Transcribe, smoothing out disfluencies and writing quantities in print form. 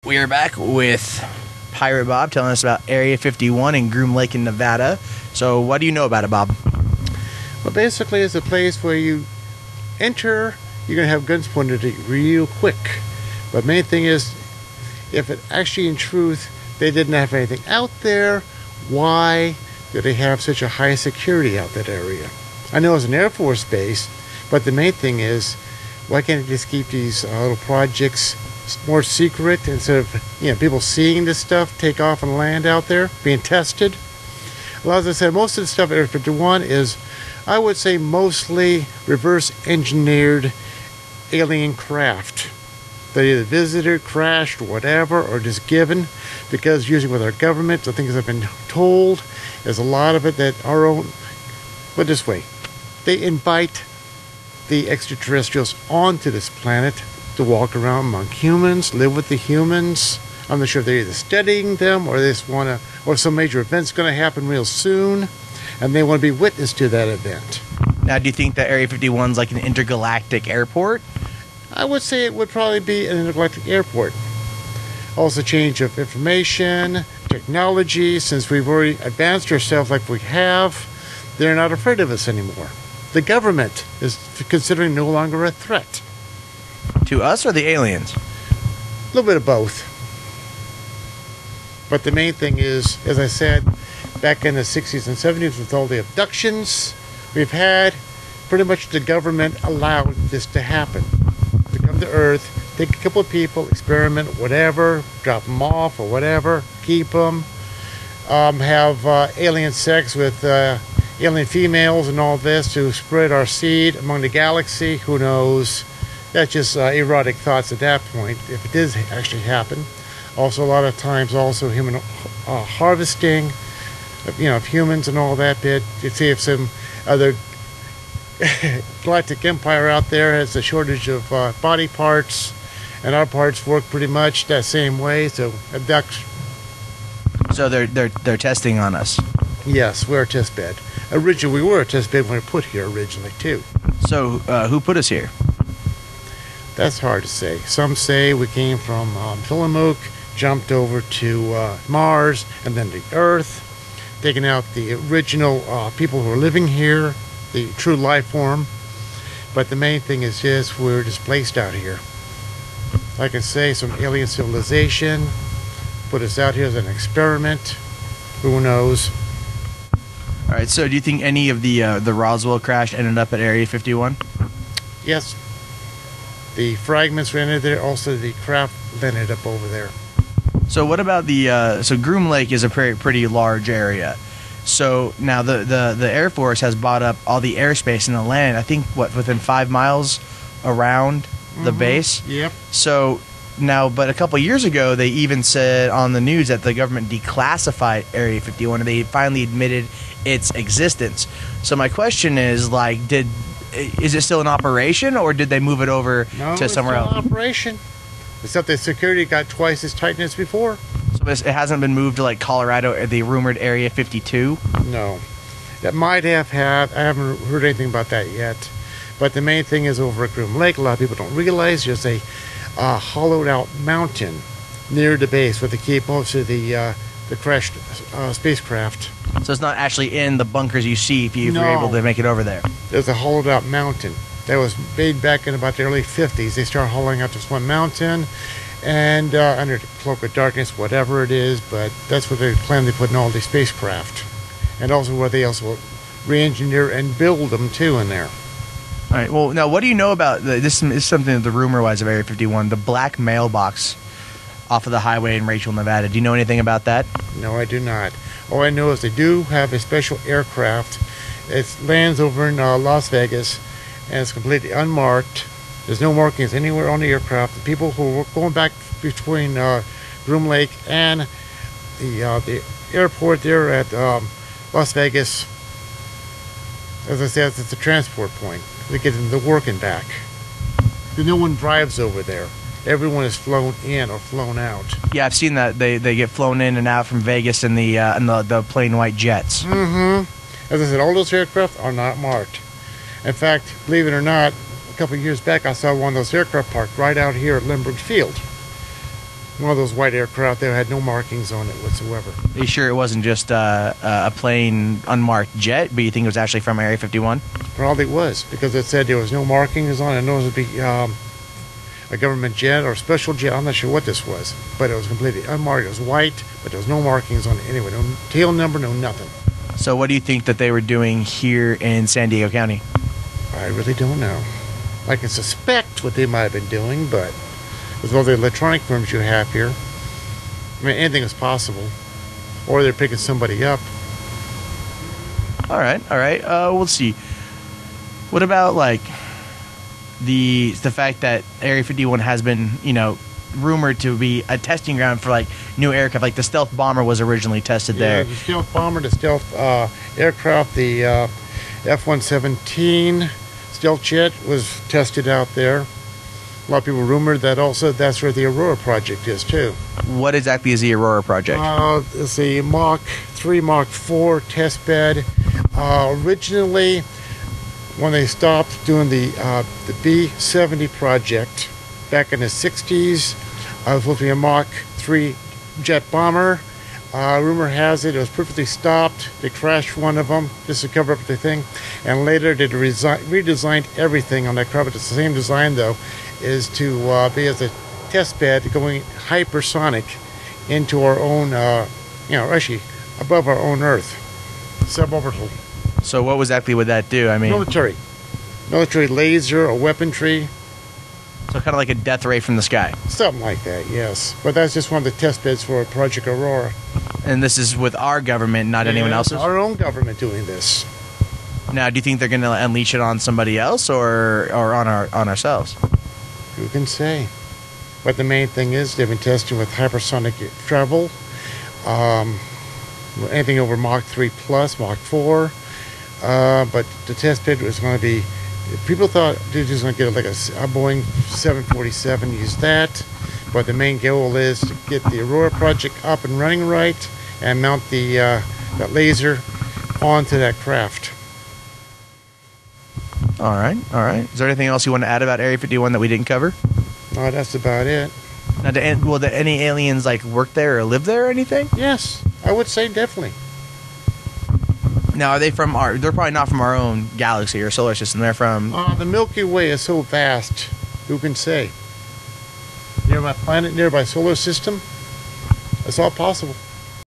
We are back with Pirate Bob telling us about Area 51 in Groom Lake in Nevada. So what do you know about it, Bob? Well, basically it's a place where you enter, you're going to have guns pointed at you real quick. But main thing is, if it actually in truth they didn't have anything out there, why do they have such a high security out that area? I know it's an Air Force base, but the main thing is, why can't they just keep these little projects more secret instead of people seeing this stuff take off and land out there being tested? Well, as I said, most of the stuff at Area 51 is, I would say, mostly reverse engineered alien craft. They either visited, crashed, or whatever, or just given, because usually with our government, the things I've been told is a lot of it that our own, put it this way, they invite the extraterrestrials onto this planet to walk around among humans, live with the humans. I'm not sure if they're either studying them or they just want to, or some major event's going to happen real soon, and they want to be witness to that event. Now, do you think that Area 51 is like an intergalactic airport? I would say it would probably be an intergalactic airport. Also, change of information, technology. Since we've already advanced ourselves like we have, they're not afraid of us anymore. The government is considering no longer a threat. To us or the aliens? A little bit of both. But the main thing is, as I said, back in the 60s and 70s with all the abductions we've had, pretty much the government allowed this to happen. To come to Earth, take a couple of people, experiment, whatever, drop them off or whatever, keep them, have alien sex with alien females and all this to spread our seed among the galaxy. Who knows? That's just erotic thoughts at that point, if it does actually happen. Also, a lot of times, also human harvesting, of humans and all that bit. You see if some other galactic empire out there has a shortage of body parts, and our parts work pretty much that same way. So abduction. So they're testing on us. Yes, we're a test bed. Originally, we were a test bed when we were put here originally too. So who put us here? That's hard to say. Some say we came from Tillamook, jumped over to Mars, and then to Earth, taking out the original people who were living here, the true life form. But the main thing is just we're displaced out here. Like I say, some alien civilization put us out here as an experiment. Who knows? All right. So, do you think any of the Roswell crash ended up at Area 51? Yes. The fragments ended there. Also, the craft ended up over there. So, what about the? So, Groom Lake is a pretty large area. So now the Air Force has bought up all the airspace in the land. I think within 5 miles around the base. Yep. So now, but a couple years ago, they even said on the news that the government declassified Area 51, and they finally admitted its existence. So my question is, like, is it still in operation, or did they move it over to somewhere else? No, it's still in operation. Except the security got twice as tight as before. So it hasn't been moved to, like, Colorado, the rumored Area 52? No. That might have had. I haven't heard anything about that yet. But the main thing is over at Groom Lake, a lot of people don't realize there's a hollowed out mountain near the base where they keep most of the crashed spacecraft. So it's not actually in the bunkers you see if you're able to make it over there? There's a hollowed out mountain that was made back in about the early 50s. They started hollowing out this one mountain, and under the cloak of darkness, whatever it is, but that's where they plan to put in all these spacecraft. And also where they also re-engineer and build them too in there. All right. Well, now, what do you know about this? Is something that the rumor-wise of Area 51, the black mailbox off of the highway in Rachel, Nevada. Do you know anything about that? No, I do not. All I know is they do have a special aircraft. It lands over in Las Vegas, and it's completely unmarked. There's no markings anywhere on the aircraft. The people who were going back between Groom Lake and the airport there at Las Vegas, as I said, it's a transport point. They get into work and back. No one drives over there. Everyone is flown in or flown out. Yeah, I've seen that. They get flown in and out from Vegas in the plain white jets. Mm-hmm. As I said, all those aircraft are not marked. In fact, believe it or not, a couple of years back, I saw one of those aircraft parked right out here at Lindbergh Field. One of those white aircraft that had no markings on it whatsoever. Are you sure it wasn't just a plain unmarked jet, but you think it was actually from Area 51? Probably was, because it said there was no markings on it. I know it would be a government jet or a special jet. I'm not sure what this was, but it was completely unmarked. It was white, but there was no markings on it anyway. No tail number, no nothing. So what do you think that they were doing here in San Diego County? I really don't know. I can suspect what they might have been doing, but with all the electronic firms you have here, I mean, anything is possible. Or they're picking somebody up. All right. We'll see. What about like the fact that Area 51 has been, rumored to be a testing ground for like new aircraft? Like the stealth bomber was originally tested there. The stealth bomber, the stealth aircraft, the F-117 stealth jet was tested out there. A lot of people rumored that also that's where the Aurora project is too. What exactly is the Aurora project? It's a Mach 3, Mach 4 test bed. Originally, when they stopped doing the B-70 project back in the 60s, it was supposed to be a Mach 3 jet bomber. Rumor has it was perfectly stopped. They crashed one of them just to cover up the thing. And later they redesigned everything on that craft. It's the same design though, is to be as a test bed going hypersonic into our own, actually above our own Earth, suborbital. So what exactly would that do? I mean, military laser or weaponry. So kind of like a death ray from the sky. Something like that, yes. But that's just one of the test beds for Project Aurora. And this is with our government, not anyone else's? Our own government doing this. Now, do you think they're going to unleash it on somebody else or on ourselves? Who can say? But the main thing is they've been testing with hypersonic travel. Anything over Mach 3 plus, Mach 4. But the test bed was going to be... People thought they're just going to get like a Boeing 747, use that. But the main goal is to get the Aurora project up and running right and mount that laser onto that craft. All right. Is there anything else you want to add about Area 51 that we didn't cover? No, that's about it. Now, do any aliens like work there or live there or anything? Yes, I would say definitely. Now, are they from our... They're probably not from our own galaxy or solar system. They're from... The Milky Way is so vast. Who can say? Nearby planet, nearby solar system. It's all possible.